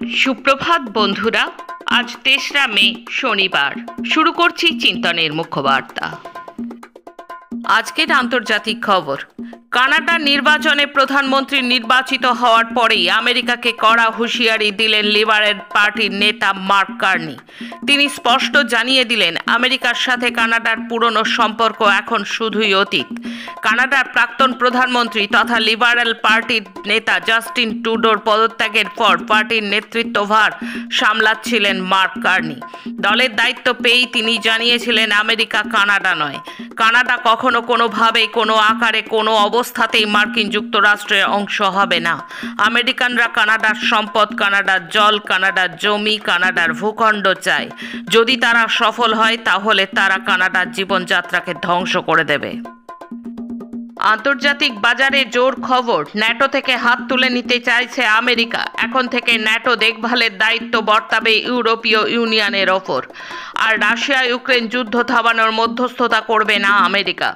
সুপ্রভাত বন্ধুরা, আজ ৩রা মে শনিবার। শুরু করছি চিন্তনের মুখ্যবার্তা। আজকের আন্তর্জাতিক খবর। কানাডার নির্বাচনে প্রধানমন্ত্রী নির্বাচিত হওয়ার পরেই আমেরিকাকে কড়া হুঁশিয়ারি দিলেন লিবারেল পার্টির নেতা মার্ক কার্নি। তিনি স্পষ্ট জানিয়ে দিলেন, আমেরিকার সাথে কানাডার পুরনো সম্পর্ক এখন শুধুই অতীত। কানাডার প্রাক্তন প্রধানমন্ত্রী তথা লিবারেল পার্টির নেতা জাস্টিন ট্রুডোর পদত্যাগের পর পার্টির নেতৃত্বভার সামলাচ্ছিলেন মার্ক কার্নি। দলের দায়িত্ব পেয়েই তিনি জানিয়েছিলেন, আমেরিকা কানাডা নয়। কানাডা কখনো কোনোভাবেই কোনো আকারে কোনো অবস্থাতেই মার্কিন যুক্তরাষ্ট্রের অংশ হবে না। আমেরিকানরা কানাডার সম্পদ, কানাডার জল, কানাডার জমি, কানাডার ভূখণ্ড চায়। যদি তারা সফল হয় তাহলে তারা কানাডার জীবনযাত্রাকে ধ্বংস করে দেবে। আন্তর্জাতিক বাজারে জোর খবর, ন্যাটো থেকে হাত তুলে নিতে চাইছে আমেরিকা। এখন থেকে ন্যাটো দেখভালের দায়িত্ব বর্তাবে ইউরোপীয় ইউনিয়নের ওপর। আর রাশিয়া ইউক্রেন যুদ্ধ থামানোর মধ্যস্থতা করবে না আমেরিকা,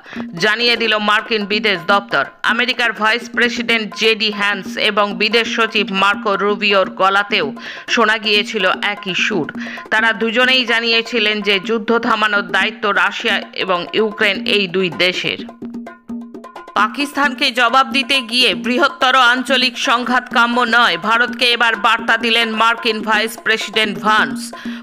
জানিয়ে দিল মার্কিন বিদেশ দপ্তর। আমেরিকার ভাইস প্রেসিডেন্ট জেডি ভ্যান্স এবং বিদেশ সচিব মার্কো রুবিওর গলাতেও শোনা গিয়েছিল একই সুর। তারা দুজনেই জানিয়েছিলেন যে যুদ্ধ থামানোর দায়িত্ব রাশিয়া এবং ইউক্রেন এই দুই দেশের। পাকিস্তানকে জবাব দিতে গিয়ে বৃহত্তর আঞ্চলিক সংঘাত কাম্য নয়, ভারতকে এবার বার্তা দিলেন মার্কিন ভাইস প্রেসিডেন্ট ভ্যান্স।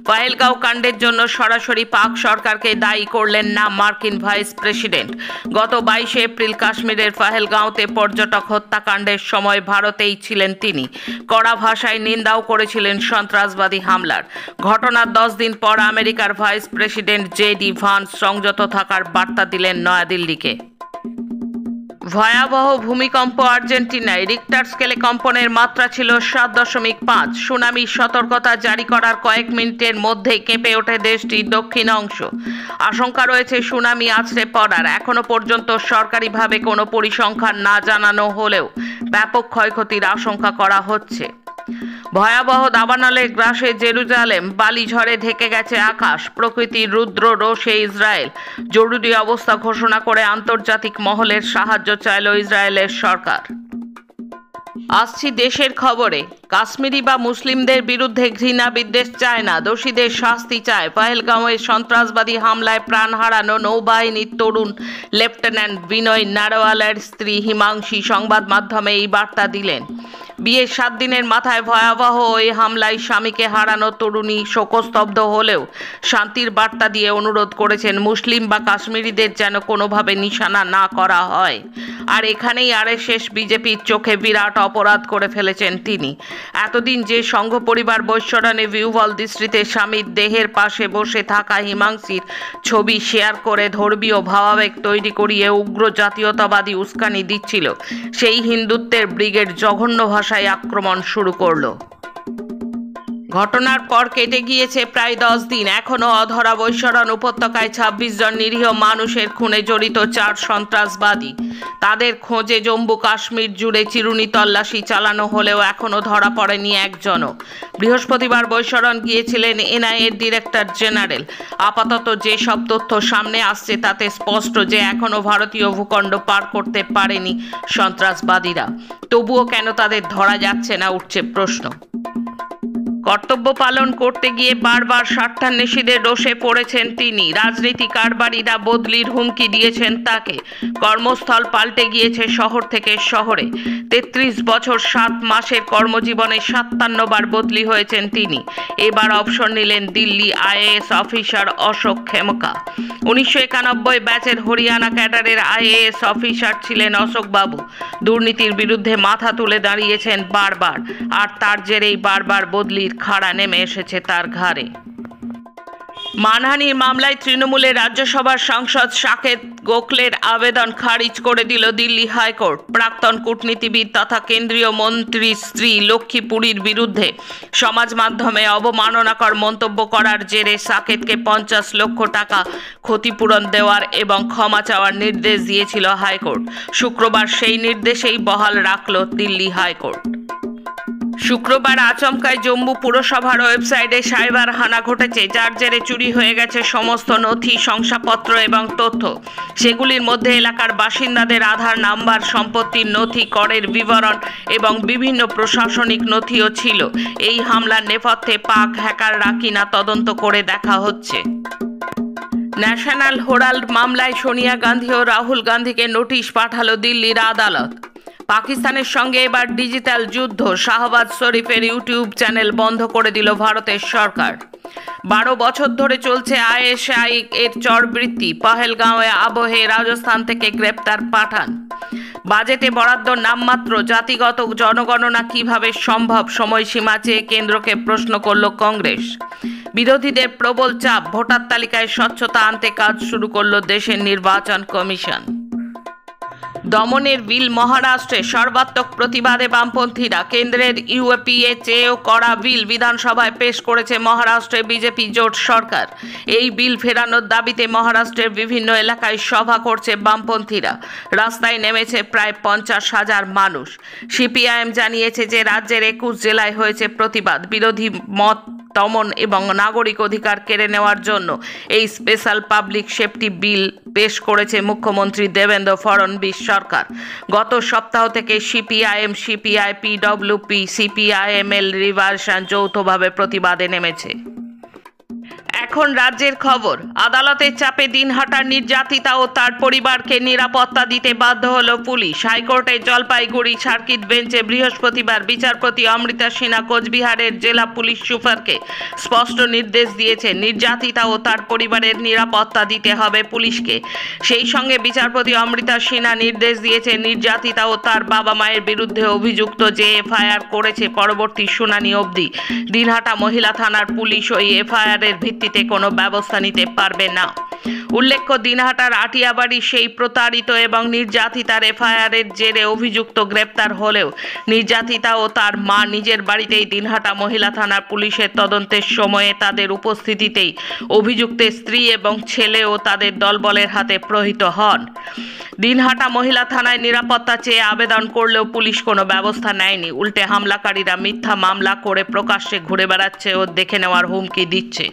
পহেলগাঁও কাণ্ডের জন্য সরাসরি পাক সরকারকে দায়ী করলেন না মার্কিন ভাইস প্রেসিডেন্ট। গত 22 এপ্রিল কাশ্মীরের পহেলগাঁওতে পর্যটক হত্যাকাণ্ডের সময় ভারতেই ছিলেন তিনি। কড়া ভাষায় নিন্দাও করেছিলেন সন্ত্রাসবাদী হামলার। ঘটনার 10 দিন পর আমেরিকার ভাইস প্রেসিডেন্ট জেডি ভ্যান্স সংযত থাকার বার্তা দিলেন নয়াদিল্লিকে। ভয়াবহ ভূমিকম্প আর্জেন্টিনায়। রিক্টার স্কেলে কম্পনের মাত্রা ছিল 7.5। সুনামির সতর্কতা জারি করার কয়েক মিনিটের মধ্যেই কেঁপে ওঠে দেশটির দক্ষিণ অংশ। আশঙ্কা রয়েছে সুনামি আছড়ে পড়ার। এখনো পর্যন্ত সরকারিভাবে কোনো পরিসংখ্যান না জানানো হলেও ব্যাপক ক্ষয়ক্ষতির আশঙ্কা করা হচ্ছে। ভয়াবহ দাবানলের গ্রাসে জেরুজালেম, বালিঝড়ে ঢেকে গেছে আকাশ। প্রকৃতির রুদ্র রোষে ইসরায়েল জরুরি অবস্থা ঘোষণা করে আন্তর্জাতিক মহলের সাহায্য চাইল ইসরায়েলের সরকার। আসছি দেশের খবরে। কাশ্মীরি বা মুসলিমদের বিরুদ্ধে ঘৃণা বিদ্বেষ চায় না, দোষীদের শাস্তি চায়। পহেলগাঁওয়ের সন্ত্রাসবাদী হামলায় প্রাণ হারানো নৌবাহিনীর তরুণ লেফটেন্যান্ট বিনয় নারওয়ালের স্ত্রী হিমাংশী সংবাদ মাধ্যমে এই বার্তা দিলেন। বিয়ের 7 দিনের মাথায় ভয়াবহ ওই হামলায় স্বামীকে হারানো তরুণী শোকস্তব্ধ হলেও শান্তির বার্তা দিয়ে অনুরোধ করেছেন মুসলিম বা কাশ্মীরিদের যেন কোনোভাবে নিশানা না করা হয়। আর এখানেই আরএসএস বিজেপির চোখে বিরাট অপরাধ করে ফেলেছেন তিনি। এতদিন যে সংঘ পরিবার বৈশ্বরণে ভিউভল দৃষ্টিতে স্বামীর দেহের পাশে বসে থাকা হিমাংশীর ছবি শেয়ার করে ধর্মীয় ভাবাবেগ তৈরি করিয়ে উগ্র জাতীয়তাবাদী উস্কানি দিচ্ছিল, সেই হিন্দুত্বের ব্রিগেড জঘন্য ভাষায় আক্রমণ শুরু করলো। ঘটনার পর কেটে গিয়েছে প্রায় 10 দিন। এখনও অধরা বৈশ্বরণ উপত্যকায় 26 জন নিরীহ মানুষের খুনে জড়িত 4 সন্ত্রাসবাদী। তাদের খোঁজে জম্মু কাশ্মীর জুড়ে চিরুনি তল্লাশি চালানো হলেও এখনও ধরা পড়েনি একজনও। বৃহস্পতিবার বৈশ্বরণ গিয়েছিলেন এনআইএর ডিরেক্টর জেনারেল। আপাতত যে সব তথ্য সামনে আসছে তাতে স্পষ্ট যে এখনও ভারতীয় ভূখণ্ড পার করতে পারেনি সন্ত্রাসবাদীরা। তবুও কেন তাদের ধরা যাচ্ছে না, উঠছে প্রশ্ন। কর্তব্য পালন করতে গিয়ে বারবার স্বার্থান্বেষীদের রোষে পড়েছেন তিনি। রাজনীতি কারবারিরা বদলির হুমকি দিয়েছেন তাকে। কর্মস্থল পাল্টে গিয়েছে শহর থেকে শহরে। 33 বছর 7 মাসের কর্মজীবনে 57 বার বদলি হয়েছেন তিনি। এবার অবসর নিলেন দিল্লি আইএএস অফিসার অশোক খেমকা। 1991 ব্যাচের হরিয়ানা ক্যাডারের আইএএস অফিসার ছিলেন অশোক বাবু। দুর্নীতির বিরুদ্ধে মাথা তুলে দাঁড়িয়েছেন বারবার, আর তার জেরেই বারবার বদলির খাড়া নেমে এসেছে তার ঘাড়ে। মানহানির মামলায় তৃণমূলের রাজ্যসভার সাংসদ সাকেত গোখলের আবেদন খারিজ করে দিল দিল্লি হাইকোর্ট। প্রাক্তন কূটনীতিবিদ তথা কেন্দ্রীয় মন্ত্রীর স্ত্রী লক্ষ্মী পুরীর বিরুদ্ধে সমাজ মাধ্যমে অবমাননাকর মন্তব্য করার জেরে সাকেতকে 50 লক্ষ টাকা ক্ষতিপূরণ দেওয়ার এবং ক্ষমা চাওয়ার নির্দেশ দিয়েছিল হাইকোর্ট। শুক্রবার সেই নির্দেশেই বহাল রাখল দিল্লি হাইকোর্ট। শুক্রবার আচমকায় জম্মু পুরসভার ওয়েবসাইটে সাইবার হানা ঘটেছে, যার জেরে চুরি হয়ে গেছে সমস্ত নথি, শংসাপত্র এবং তথ্য। সেগুলির মধ্যে এলাকার বাসিন্দাদের আধার নাম্বার, সম্পত্তির নথি, করের বিবরণ এবং বিভিন্ন প্রশাসনিক নথিও ছিল। এই হামলার নেপথ্যে পাক হ্যাকাররা কিনা তদন্ত করে দেখা হচ্ছে। ন্যাশনাল হেরাল্ড মামলায় সোনিয়া গান্ধী ও রাহুল গান্ধীকে নোটিশ পাঠালো দিল্লির আদালত। পাকিস্তানের সঙ্গে এবার ডিজিটাল যুদ্ধ, শাহবাজ শরীফের ইউটিউব চ্যানেল বন্ধ করে দিল ভারতের সরকার। 12 বছর ধরে চলছে আইএসআই এর চরবৃত্তি। পহেলগাঁওয়ে আবহে রাজস্থান থেকে গ্রেপ্তার পাঠান। বাজেটে বরাদ্দ নামমাত্র, জাতিগত জনগণনা কিভাবে সম্ভব, সময়সীমা চেয়ে কেন্দ্রকে প্রশ্ন করল কংগ্রেস। বিরোধীদের প্রবল চাপ, ভোটার তালিকায় স্বচ্ছতা আনতে কাজ শুরু করল দেশের নির্বাচন কমিশন। দমনের বিল মহারাষ্ট্রে, সর্বাত্মক প্রতিবাদে বামপন্থীরা। কেন্দ্রের ইউপিএ চেয়েও কড়া বিল বিধানসভায় পেশ করেছে মহারাষ্ট্রে বিজেপি জোট সরকার। এই বিল ফেরানোর দাবিতে মহারাষ্ট্রের বিভিন্ন এলাকায় সভা করছে বামপন্থীরা। রাস্তায় নেমেছে প্রায় 50,000 মানুষ। সিপিআইএম জানিয়েছে যে রাজ্যের 21 জেলায় হয়েছে প্রতিবাদ। বিরোধী মত দমন এবং নাগরিক অধিকার কেড়ে নেওয়ার জন্য এই স্পেশাল পাবলিক সেফটি বিল পেশ করেছে মুখ্যমন্ত্রী দেবেন্দ্র ফড়নবিস সরকার। গত সপ্তাহ থেকে সিপিআইএম, সিপিআই, পিডব্লিউপি, সিপিআইএমএল রিভার্সান যৌথভাবে প্রতিবাদে নেমেছে। এখন রাজ্যের খবর। আদালতের চাপে দিনহাটার নির্যাতিতা ও তার পরিবারকে নিরাপত্তা দিতে বাধ্য হল পুলিশ। হাইকোর্টের জলপাইগুড়ি সার্কিট বেঞ্চে বৃহস্পতিবার বিচারপতি অমৃতা সিনহা কোচবিহারের জেলা পুলিশ সুপারকে স্পষ্ট নির্দেশ দিয়েছেন, নির্যাতিতা ও তার পরিবারের নিরাপত্তা দিতে হবে পুলিশকে। সেই সঙ্গে বিচারপতি অমৃতা সিনহা নির্দেশ দিয়েছেন, নির্যাতিতা ও তার বাবা মায়ের বিরুদ্ধে অভিযুক্ত যে এফআইআর করেছে পরবর্তী শুনানি অবধি দিনহাটা মহিলা থানার পুলিশ ওই এফআইআরের ভিত্তিতে কোনো ব্যবস্থা নিতে পারবে না। উল্লেখ্য, দিনহাটার আটিয়াবাড়ি সেই প্রতারিত এবং নির্যাতিতার এফআইআরের জেরে অভিযুক্ত গ্রেপ্তার হলেও নির্যাতিতা ও তার মা নিজের বাড়িতেই দিনহাটা মহিলা থানার পুলিশের তদন্তের সময়ে তাদের উপস্থিতিতেই অভিযুক্তের স্ত্রী এবং ছেলে ও তাদের দলবলের হাতে প্রহৃত হন। দিনহাটা মহিলা থানায় নিরাপত্তা চেয়ে আবেদন করলেও পুলিশ কোনো ব্যবস্থা নেয়নি। উল্টে হামলাকারীরা মিথ্যা মামলা করে প্রকাশ্যে ঘুরে বেড়াচ্ছে ও দেখে নেওয়ার হুমকি দিচ্ছে।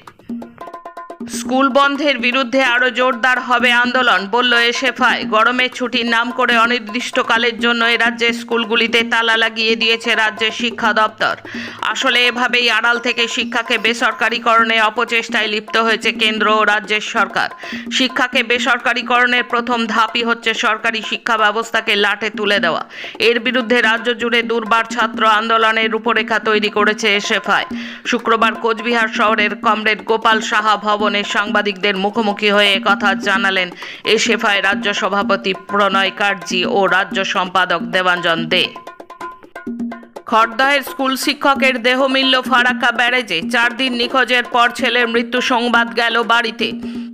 স্কুল বন্ধের বিরুদ্ধে আরও জোরদার হবে আন্দোলন, বলল এসএফআই। গরমের ছুটির নাম করে অনির্দিষ্টকালের জন্য এ রাজ্যের স্কুলগুলিতে তালা লাগিয়ে দিয়েছে রাজ্যের শিক্ষা দপ্তর। আসলে এভাবেই আড়াল থেকে শিক্ষাকে বেসরকারিকরণে অপচেষ্টায় লিপ্ত হয়েছে কেন্দ্র ও রাজ্যের সরকার। শিক্ষাকে বেসরকারিকরণের প্রথম ধাপই হচ্ছে সরকারি শিক্ষা ব্যবস্থাকে লাটে তুলে দেওয়া। এর বিরুদ্ধে রাজ্য জুড়ে দুর্বার ছাত্র আন্দোলনের রূপরেখা তৈরি করেছে এসএফআই। শুক্রবার কোচবিহার শহরের কমরেড গোপাল সাহা ভবনে সাংবাদিকদের মুখোমুখি হয়ে একথা জানালেন এসএফআই রাজ্য সভাপতি প্রণয় কার্জি ও রাজ্য সম্পাদক দেবাঞ্জন দে। খড়দহের স্কুল শিক্ষকের দেহ মিলল ফারাক্কা ব্যারেজে। 4 দিন নিখোঁজের পর ছেলের মৃত্যু সংবাদ গেল বাড়িতে।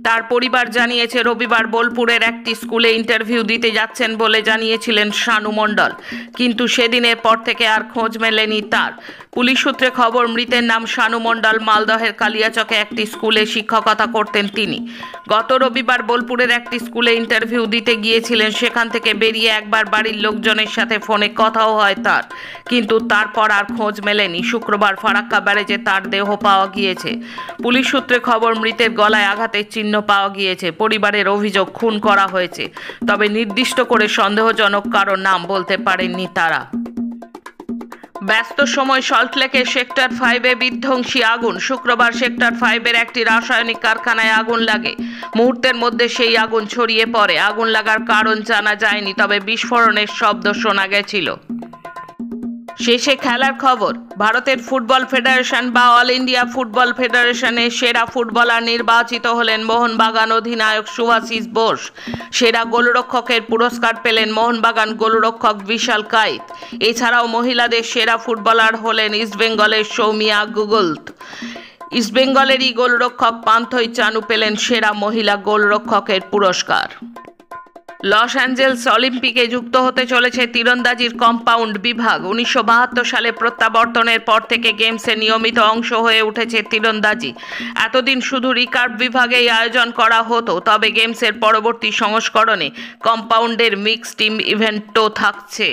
তার পরিবার জানিয়েছে, রবিবার বোলপুরের একটি স্কুলে ইন্টারভিউ দিতে যাচ্ছেন বলে জানিয়েছিলেন শানু মণ্ডল, কিন্তু সেদিনের পর থেকে আর খোঁজ মেলেনি তার। পুলিশ সূত্রে খবর, মৃতের নাম শানু মণ্ডল। মালদহের কালিয়াচকে একটি স্কুলে শিক্ষকতা করতেন তিনি। গত রবিবার বোলপুরের একটি স্কুলে ইন্টারভিউ দিতে গিয়েছিলেন। সেখান থেকে বেরিয়ে একবার বাড়ির লোকজনের সাথে ফোনে কথাও হয় তার, কিন্তু তারপর আর খোঁজ মেলেনি। শুক্রবার ফারাক্কা ব্যারেজে তার দেহ পাওয়া গিয়েছে। পুলিশ সূত্রে খবর, মৃতের গলায় আঘাতের চিহ্ন পাওয়া গিয়েছে। পরিবারের অভিযোগ, খুন করা হয়েছে, তবে নির্দিষ্ট করে সন্দেহজনক কারো নাম বলতে পারেননি তারা। ব্যস্ত সময় সল্টলেকে সেক্টর 5-এ বিধ্বংসী আগুন। শুক্রবার সেক্টর 5-এর একটি রাসায়নিক কারখানায় আগুন লাগে। মুহূর্তের মধ্যে সেই আগুন ছড়িয়ে পড়ে। আগুন লাগার কারণ জানা যায়নি, তবে বিস্ফোরণের শব্দ শোনা গেছিল। শেষে খেলার খবর। ভারতের ফুটবল ফেডারেশন বা অল ইন্ডিয়া ফুটবল ফেডারেশনের সেরা ফুটবলার নির্বাচিত হলেন মোহনবাগান অধিনায়ক শুভাশিস বোস। সেরা গোলরক্ষকের পুরস্কার পেলেন মোহনবাগান গোলরক্ষক বিশাল কাইত। এছাড়াও মহিলাদের সেরা ফুটবলার হলেন ইস্টবেঙ্গলের সৌমিয়া গুগলত। ইস্টবেঙ্গলেরই গোলরক্ষক পান্থই চানু পেলেন সেরা মহিলা গোলরক্ষকের পুরস্কার। লস অ্যাঞ্জেলস অলিম্পিকে যুক্ত হতে চলেছে তীরন্দাজির কম্পাউন্ড বিভাগ। 1972 সালে প্রত্যাবর্তনের পর থেকে গেমসে নিয়মিত অংশ হয়ে উঠেছে তীরন্দাজি। এতদিন শুধু রিকার্ভ বিভাগেই আয়োজন করা হতো, তবে গেমসের পরবর্তী সংস্করণে কম্পাউন্ডের মিক্স টিম ইভেন্টও থাকছে।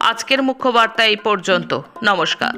আজকের মুখ্য বার্তা এই পর্যন্ত। নমস্কার।